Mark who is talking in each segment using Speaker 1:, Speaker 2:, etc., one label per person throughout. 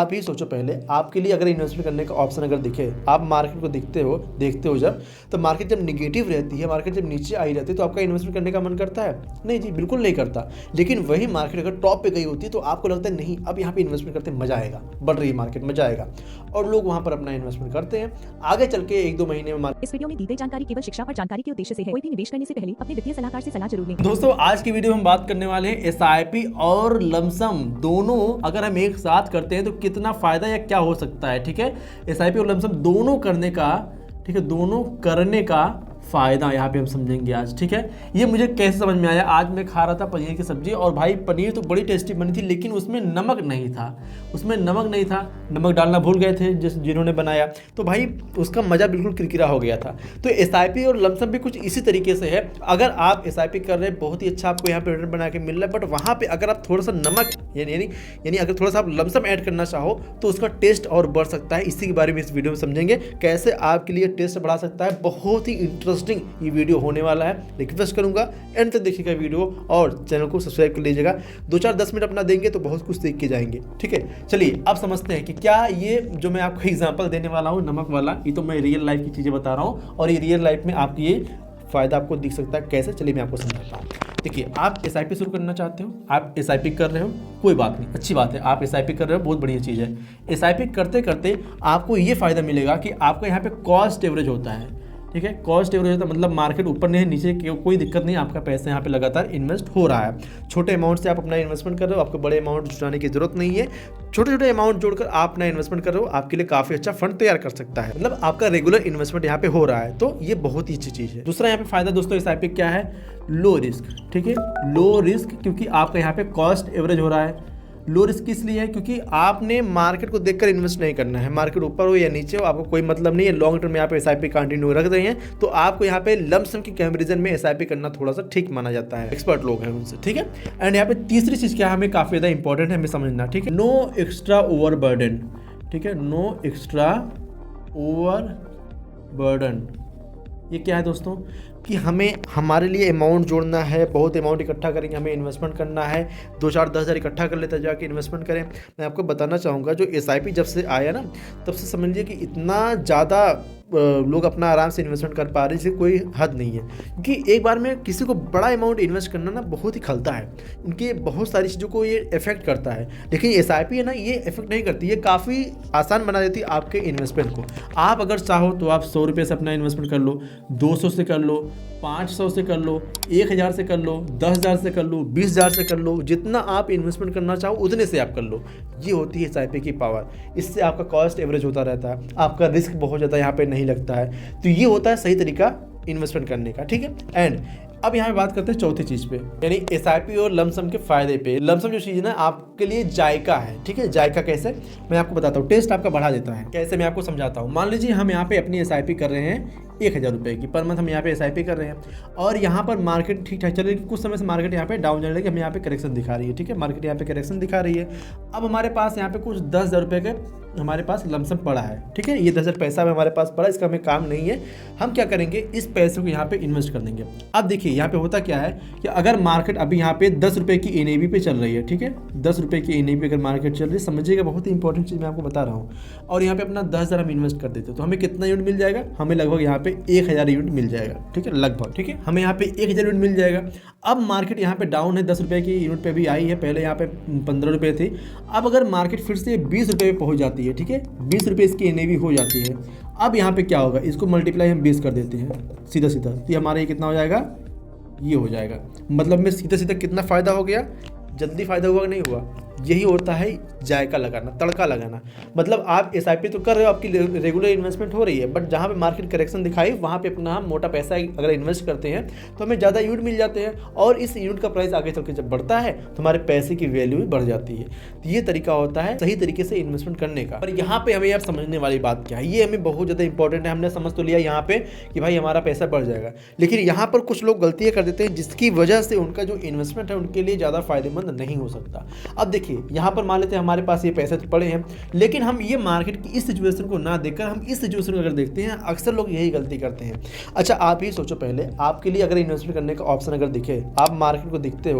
Speaker 1: आप ही सोचो पहले, आपके लिए अगर इन्वेस्टमेंट करने का ऑप्शन अगर दिखे, आप मार्केट को देखते हो जब, तो मार्केट जब निगेटिव रहती है, मार्केट जब नीचे आई रहती है, तो आपका इन्वेस्टमेंट करने का मन करता है? नहीं जी, बिल्कुल नहीं करता। लेकिन वही मार्केट अगर टॉप पे गई होती है तो आपको लगता है नहीं, अब यहाँ पे इन्वेस्टमेंट करते मजा आएगा, बढ़ रही है मार्केट, मजा आएगा, और लोग वहाँ पर अपना इन्वेस्टमेंट करते हैं। आगे चल के 1-2 महीने में
Speaker 2: इस वीडियो में दी गई जानकारी केवल शिक्षा और जानकारी के उद्देश्य से है। कोई भी निवेश करने से पहले अपने वित्तीय सलाहकार से सलाह जरूर लें।
Speaker 1: दोस्तों, आज की वीडियो में हम बात करने वाले हैं एसआईपी और लमसम दोनों अगर हम एक साथ करते हैं तो कितना फायदा या क्या हो सकता है। ठीक है, एसआईपी और लमसम दोनों करने का, ठीक है, दोनों करने का फ़ायदा यहाँ पे हम समझेंगे आज। ठीक है, ये मुझे कैसे समझ में आया, आज मैं खा रहा था पनीर की सब्जी, और भाई पनीर तो बड़ी टेस्टी बनी थी, लेकिन उसमें नमक नहीं था, नमक डालना भूल गए थे जिन्होंने बनाया, तो भाई उसका मज़ा बिल्कुल किरकिरा हो गया था। तो एसआईपी और लमसम भी कुछ इसी तरीके से है। अगर आप एसआईपी कर रहे हैं, बहुत ही अच्छा आपको यहाँ पे रिटर्न बना के मिल रहा है, बट वहाँ पर अगर आप थोड़ा सा नमक यानी अगर थोड़ा सा आप लमसम ऐड करना चाहो तो उसका टेस्ट और बढ़ सकता है। इसी के बारे में इस वीडियो में समझेंगे, कैसे आपके लिए टेस्ट बढ़ा सकता है। बहुत ही इंटरेस्टिंग ये वीडियो होने वाला है। रिक्वेस्ट करूंगा एंड तक देखिएगा वीडियो, और चैनल को सब्सक्राइब कर लीजिएगा। 2-4-10 मिनट अपना देंगे तो बहुत कुछ सीख के जाएंगे। ठीक है, चलिए अब समझते हैं कि क्या ये जो मैं आपको एग्जांपल देने वाला हूँ नमक वाला, ये तो मैं रियल लाइफ की चीज़ें बता रहा हूँ, और ये रियल लाइफ में आपकी ये फायदा आपको दिख सकता है। कैसे, चलिए मैं आपको समझाता हूँ। देखिए, आप एसआईपी शुरू करना चाहते हो, आप एसआईपी कर रहे हो, कोई बात नहीं, अच्छी बात है, आप एसआईपी कर रहे हो, बहुत बढ़िया चीज़ है। एसआईपी करते करते आपको ये फ़ायदा मिलेगा कि आपका यहाँ पे कॉस्ट एवरेज होता है। ठीक है, कॉस्ट एवरेज होता है मतलब मार्केट ऊपर नहीं नीचे, कोई दिक्कत नहीं, आपका पैसा यहाँ पे लगातार इन्वेस्ट हो रहा है। छोटे अमाउंट से आप अपना इन्वेस्टमेंट कर रहे हो, आपको बड़े अमाउंट जुटाने की जरूरत नहीं है। छोटे छोटे अमाउंट जोड़कर आप अपना इन्वेस्टमेंट कर रहे हो, आपके लिए काफ़ी अच्छा फंड तैयार कर सकता है। मतलब आपका रेगुलर इन्वेस्टमेंट यहाँ पे हो रहा है, तो ये बहुत ही अच्छी चीज़ है। दूसरा यहाँ पे फायदा दोस्तों एसआईपी क्या है, लो रिस्क। ठीक है, लो रिस्क, क्योंकि आपका यहाँ पे कॉस्ट एवरेज हो रहा है। लो रिस्क इसलिए है क्योंकि आपने मार्केट को देखकर इन्वेस्ट नहीं करना है, मार्केट ऊपर हो या नीचे हो आपको कोई मतलब नहीं है। लॉन्ग टर्म में आप एसआईपी कंटिन्यू रख रहे हैं, तो आपको यहाँ पे लमसम की कंपैरिजन में एसआईपी करना थोड़ा सा ठीक माना जाता है, एक्सपर्ट लोग हैं उनसे। ठीक है, एंड यहाँ पे तीसरी चीज़ क्या हमें काफ़ी ज़्यादा इंपॉर्टेंट है हमें समझना। ठीक है, नो एक्स्ट्रा ओवर बर्डन। ठीक है, नो एक्स्ट्रा ओवर बर्डन, ये क्या है दोस्तों कि हमें हमारे लिए अमाउंट जोड़ना है, बहुत अमाउंट इकट्ठा करेंगे, हमें इन्वेस्टमेंट करना है, 2-4-10 हज़ार इकट्ठा कर लेते जाके इन्वेस्टमेंट करें। मैं आपको बताना चाहूँगा, जो एसआईपी जब से आया ना, तब से समझिए कि इतना ज़्यादा लोग अपना आराम से इन्वेस्टमेंट कर पा रहे हैं, इससे कोई हद नहीं है। क्योंकि एक बार में किसी को बड़ा अमाउंट इन्वेस्ट करना ना बहुत ही खलता है, उनके बहुत सारी चीज़ों को ये इफेक्ट करता है। लेकिन एसआईपी है ना, ये इफेक्ट नहीं करती, ये काफ़ी आसान बना देती है आपके इन्वेस्टमेंट को। आप अगर चाहो तो आप 100 रुपये से अपना इन्वेस्टमेंट कर लो, 200 से कर लो, 500 से कर लो, 1000 से कर लो, 10,000 से कर लो, 20,000 से कर लो, जितना आप इन्वेस्टमेंट करना चाहो उतने से आप कर लो। ये होती है एसआईपी की पावर। इससे आपका कॉस्ट एवरेज होता रहता है, आपका रिस्क बहुत ज़्यादा यहाँ पे नहीं लगता है। तो ये होता है सही तरीका इन्वेस्टमेंट करने का। ठीक है, एंड अब यहाँ पे बात करते हैं चौथी चीज़ पे, यानी एसआईपी और लमसम के फायदे पे। लमसम जो चीज़ है ना, आपके लिए जायका है। ठीक है, जायका कैसे, मैं आपको बताता हूँ, टेस्ट आपका बढ़ा देता है। कैसे, मैं आपको समझाता हूँ। मान लीजिए हम यहाँ पे अपनी एसआईपी कर रहे हैं 1000 रुपये की पर मंथ, हम यहाँ पे एसआईपी कर रहे हैं, और यहाँ पर मार्केट ठीक ठाक चल रही है। कुछ समय से मार्केट यहाँ पे डाउन जाने लगी, हमें यहाँ पे करेक्शन दिखा रही है। ठीक है, मार्केट यहाँ पे करेक्शन दिखा रही है। अब हमारे पास यहाँ पे कुछ 10,000 रुपये के हमारे पास लमसम पड़ा है। ठीक है, ये 10,000 पैसा हमारे पास पड़ा, इसका हमें काम नहीं है। हम क्या करेंगे, इस पैसे को यहाँ पे इन्वेस्ट कर देंगे। अब देखिए यहाँ पे होता क्या है कि अगर मार्केट अभी यहाँ पे 10 रुपये की एनएवी पे चल रही है, ठीक है, 10 रुपये की एनएवी अगर मार्केट चल रही है, समझिएगा बहुत ही इंपॉर्टेंट चीज़ मैं आपको बता रहा हूँ, और यहाँ पे अपना 10,000 हम इन्वेस्ट कर देते तो हमें कितना यूनिट मिल जाएगा, हमें लगभग यहाँ पे 1000 यूनिट मिल जाएगा। ठीक है, लगभग, ठीक है, हमें यहाँ पे 1000 यूनिट मिल जाएगा। अब मार्केट यहाँ पे डाउन है, 10 रुपये की यूनिट पे भी आई है, पहले यहाँ पे 15 रुपये थी। अब अगर मार्केट फिर से 20 रुपये पे पहुँच जाती है, ठीक है, 20 रुपये इसकी एनएवी हो जाती है। अब यहाँ पे क्या होगा, इसको मल्टीप्लाई हम 20 कर देते हैं सीधा सीधा, तो हमारा ये कितना हो जाएगा, ये हो जाएगा। मतलब में सीधा सीधा कितना फ़ायदा हो गया, जल्दी फ़ायदा हुआ नहीं हुआ। यही होता है जायका लगाना, तड़का लगाना। मतलब आप एसआईपी तो कर रहे हो, आपकी रेगुलर इन्वेस्टमेंट हो रही है, बट जहाँ पे मार्केट करेक्शन दिखाई वहाँ पे अपना हम मोटा पैसा अगर इन्वेस्ट करते हैं तो हमें ज़्यादा यूनिट मिल जाते हैं, और इस यूनिट का प्राइस आगे चल के जब बढ़ता है तो हमारे पैसे की वैल्यू भी बढ़ जाती है। तो ये तरीका होता है सही तरीके से इन्वेस्टमेंट करने का। और यहाँ पे हमें यार समझने वाली बात क्या है, ये हमें बहुत ज़्यादा इंपॉर्टेंट है। हमने समझ तो लिया यहाँ पे कि भाई हमारा पैसा बढ़ जाएगा, लेकिन यहाँ पर कुछ लोग गलतियाँ कर देते हैं जिसकी वजह से उनका जो इन्वेस्टमेंट है उनके लिए ज़्यादा फायदेमंद नहीं हो सकता। अब देखिए देखिए यहाँ पर मान लेते हैं हमारे पास ये पैसे तो पड़े हैं, लेकिन हम ये मार्केट की इस सिचुएशन को ना देखकर हम इस सिचुएशन को अगर देखते हैं, अक्सर लोग यही गलती करते हैं। अच्छा आप ही सोचो, पहले आपके लिए अगर इन्वेस्टमेंट करने का ऑप्शन अगर दिखे, आप मार्केट को देखते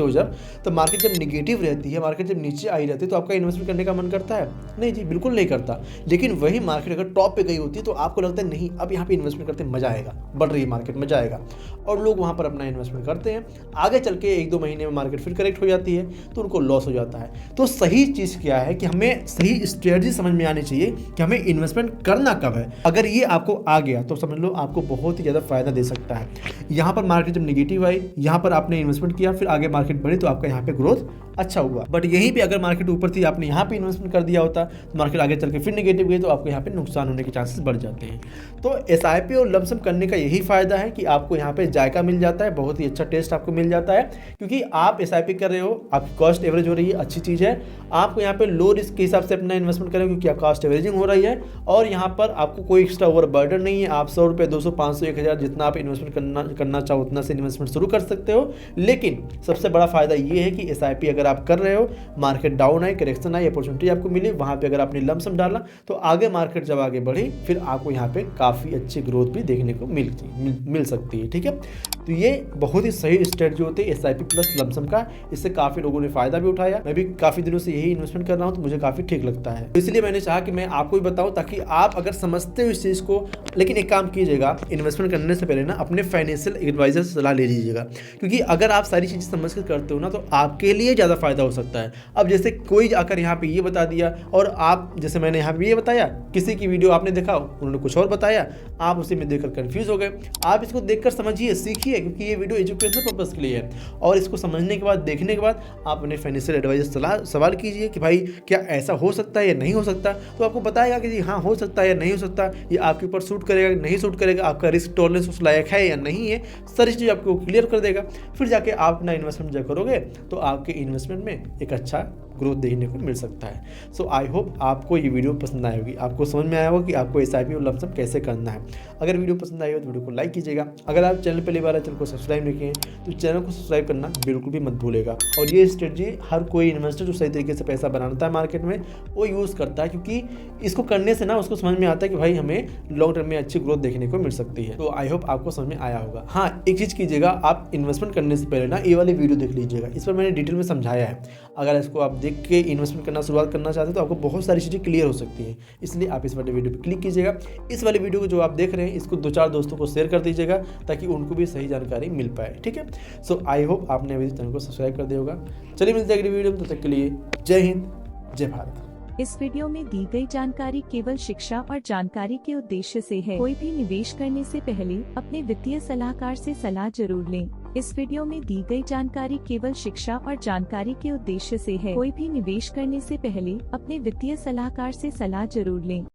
Speaker 1: हो जब, तो मार्केट जब निगेटिव रहती है, मार्केट जब नीचे आई रहती है, तो आपका इन्वेस्टमेंट करने का मन करता है? नहीं जी, बिल्कुल नहीं करता। लेकिन वही मार्केट अगर टॉप पे गई होती है तो आपको लगता है नहीं, अब यहाँ पे इन्वेस्टमेंट करते मजा आएगा, बढ़ रही है मार्केट, मजा आएगा, और लोग वहाँ पर अपना इन्वेस्टमेंट करते हैं। आगे चल के 1-2 महीने में मार्केट फिर करेक्ट हो जाती है तो उनको लॉस हो जाता है। तो सही चीज़ क्या है कि हमें सही स्ट्रेटजी समझ में आनी चाहिए कि हमें इन्वेस्टमेंट करना कब है। अगर ये आपको आ गया तो समझ लो आपको बहुत ही ज़्यादा फायदा दे सकता है। यहाँ पर मार्केट जब निगेटिव आई, यहाँ पर आपने इन्वेस्टमेंट किया, फिर आगे मार्केट बढ़ी तो आपका यहाँ पे ग्रोथ अच्छा हुआ। बट यहीं पे अगर मार्केट ऊपर थी, आपने यहाँ पे इन्वेस्टमेंट कर दिया होता तो मार्केट आगे चल के फिर नेगेटिव गई तो आपको यहाँ पे नुकसान होने के चांसेस बढ़ जाते हैं। तो एसआईपी और लमसम करने का यही फायदा है कि आपको यहाँ पे जायका मिल जाता है, बहुत ही अच्छा टेस्ट आपको मिल जाता है, क्योंकि आप एसआईपी कर रहे हो, आपकी कॉस्ट एवरेज हो रही है, अच्छी चीज़ है। आपको यहाँ पे लो रिस्क के हिसाब से अपना इन्वेस्टमेंट करें क्योंकि आप कॉस्ट एवरेजिंग हो रही है, और यहाँ पर आपको कोई एक्स्ट्रा ओवर बर्डन नहीं है। आप 100 रुपये, 200, 500, 1000 जितना आप इन्वेस्टमेंट करना चाहो उतना से इन्वेस्टमेंट शुरू कर सकते हो। लेकिन सबसे बड़ा फायदा ये है कि एसआईपी अगर आप कर रहे हो, market down I, correction I, opportunity आपको मिली, वहाँ पे अगर आपने लमसम डाला तो आगे मार्केट जब आगे बढ़ी फिर आपको यहाँ पे काफ़ी अच्छी ग्रोथ भी देखने को मिल सकती है। ठीक है, तो ये बहुत ही सही स्ट्रेटजी होती है एसआईपी प्लस लमसम का। इससे काफ़ी लोगों ने फायदा भी उठाया। मैं भी काफ़ी दिनों से यही इन्वेस्टमेंट कर रहा हूँ तो मुझे काफ़ी ठीक लगता है, तो इसलिए मैंने चाहा कि मैं आपको भी बताऊँ ताकि आप अगर समझते हो इस चीज़ को। लेकिन एक काम कीजिएगा, इन्वेस्टमेंट करने से पहले ना अपने फाइनेंशियल एडवाइजर से सलाह ले लीजिएगा, क्योंकि अगर आप सारी चीज़ें समझ कर करते हो ना तो आपके लिए ज़्यादा फायदा हो सकता है। अब जैसे कोई आकर यहाँ पे ये बता दिया और आप, जैसे मैंने यहाँ पे ये बताया, किसी की वीडियो आपने देखा उन्होंने कुछ और बताया, आप उसी में देखकर कंफ्यूज हो गए। आप इसको देखकर समझिए, सीखिए, क्योंकि ये वीडियो एजुकेशनल पर्पस के लिए है। और इसको समझने के बाद, देखने के बाद आप अपने फाइनेंशियल एडवाइजर सवाल कीजिए कि भाई क्या ऐसा हो सकता है या नहीं हो सकता, तो आपको बताएगा कि जी हाँ हो सकता है या नहीं हो सकता, ये आपके ऊपर सूट करेगा नहीं सूट करेगा, आपका रिस्क टॉलरेंस उस लायक है या नहीं है, सारी चीज़ आपको क्लियर कर देगा। फिर जाके आप अपना इन्वेस्टमेंट जब करोगे तो आपके इन्वेस्टमेंट में एक अच्छा ग्रोथ देखने को मिल सकता है। सो आई होप आपको ये वीडियो पसंद आई होगी, आपको समझ में आया होगा कि आपको एसआईपी और लमसम कैसे करना है। अगर वीडियो पसंद आई हो तो वीडियो को लाइक कीजिएगा। अगर आप चैनल पहली बार चैनल को सब्सक्राइब नहीं किए तो चैनल को सब्सक्राइब करना बिल्कुल भी मत भूलेगा। और ये स्ट्रेटजी हर कोई इन्वेस्टर जो सही तरीके से पैसा बनाता है मार्केट में वो यूज़ करता है, क्योंकि इसको करने से ना उसको समझ में आता है कि भाई हमें लॉन्ग टर्म में अच्छी ग्रोथ देखने को मिल सकती है। तो आई होप आपको समझ में आया होगा। हाँ, एक चीज़ कीजिएगा, आप इन्वेस्टमेंट करने से पहले ना ये वाली वीडियो देख लीजिएगा, इस पर मैंने डिटेल में समझाया है। अगर इसको आप देख के इन्वेस्टमेंट करना शुरुआत करना चाहते हैं तो आपको बहुत सारी चीज़ें क्लियर हो सकती हैं, इसलिए आप इस वाले वीडियो पर क्लिक कीजिएगा। इस वाले वीडियो को जो आप देख रहे हैं इसको 2-4 दोस्तों को शेयर कर दीजिएगा ताकि उनको भी सही जानकारी मिल पाए। ठीक है, सो आई होप आपने अभी चैनल को सब्सक्राइब कर दिया होगा। चलिए मिलते हैं अगली वीडियो में, तब तक के लिए जय हिंद, जय भारत।
Speaker 2: इस वीडियो में दी गई जानकारी केवल शिक्षा और जानकारी के उद्देश्य से है। कोई भी निवेश करने से पहले अपने वित्तीय सलाहकार से सलाह जरूर लें। इस वीडियो में दी गई जानकारी केवल शिक्षा और जानकारी के उद्देश्य से है। कोई भी निवेश करने से पहले अपने वित्तीय सलाहकार से सलाह जरूर लें।